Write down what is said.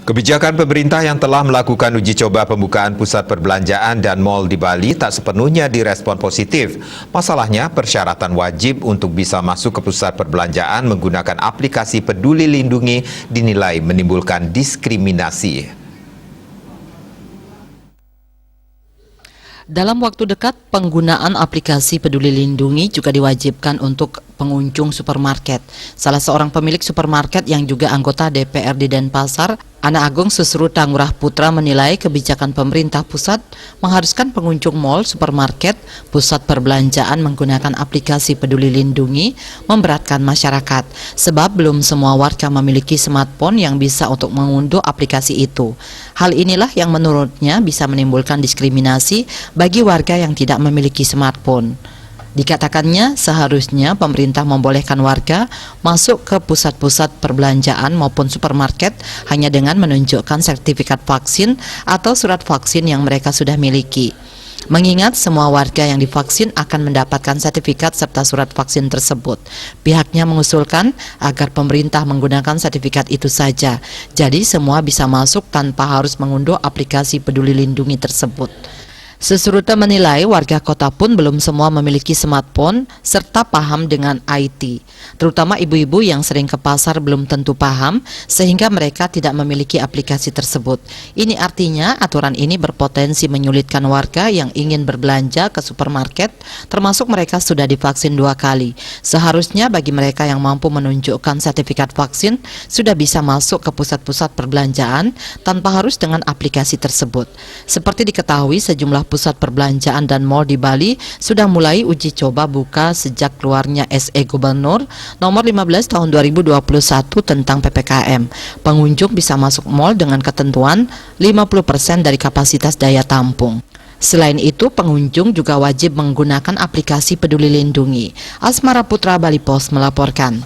Kebijakan pemerintah yang telah melakukan uji coba pembukaan pusat perbelanjaan dan mal di Bali tak sepenuhnya direspon positif. Masalahnya, persyaratan wajib untuk bisa masuk ke pusat perbelanjaan menggunakan aplikasi Peduli Lindungi dinilai menimbulkan diskriminasi. Dalam waktu dekat, penggunaan aplikasi Peduli Lindungi juga diwajibkan untuk pengunjung supermarket. Salah seorang pemilik supermarket yang juga anggota DPRD Denpasar, Ana Agung Susruta Ngurah Putra, menilai kebijakan pemerintah pusat mengharuskan pengunjung mal, supermarket, pusat perbelanjaan menggunakan aplikasi Peduli Lindungi memberatkan masyarakat, sebab belum semua warga memiliki smartphone yang bisa untuk mengunduh aplikasi itu. Hal inilah yang menurutnya bisa menimbulkan diskriminasi bagi warga yang tidak memiliki smartphone. Dikatakannya seharusnya pemerintah membolehkan warga masuk ke pusat-pusat perbelanjaan maupun supermarket hanya dengan menunjukkan sertifikat vaksin atau surat vaksin yang mereka sudah miliki. Mengingat semua warga yang divaksin akan mendapatkan sertifikat serta surat vaksin tersebut. Pihaknya mengusulkan agar pemerintah menggunakan sertifikat itu saja. Jadi semua bisa masuk tanpa harus mengunduh aplikasi Peduli Lindungi tersebut. Susruta menilai warga kota pun belum semua memiliki smartphone serta paham dengan IT. Terutama ibu-ibu yang sering ke pasar belum tentu paham sehingga mereka tidak memiliki aplikasi tersebut. Ini artinya aturan ini berpotensi menyulitkan warga yang ingin berbelanja ke supermarket, termasuk mereka sudah divaksin 2 kali. Seharusnya bagi mereka yang mampu menunjukkan sertifikat vaksin sudah bisa masuk ke pusat-pusat perbelanjaan tanpa harus dengan aplikasi tersebut. Seperti diketahui, sejumlah pusat perbelanjaan dan mal di Bali sudah mulai uji coba buka sejak keluarnya SE Gubernur nomor 15 tahun 2021 tentang PPKM. Pengunjung bisa masuk mal dengan ketentuan 50% dari kapasitas daya tampung. Selain itu, pengunjung juga wajib menggunakan aplikasi Peduli Lindungi. Asmara Putra, Bali Post melaporkan.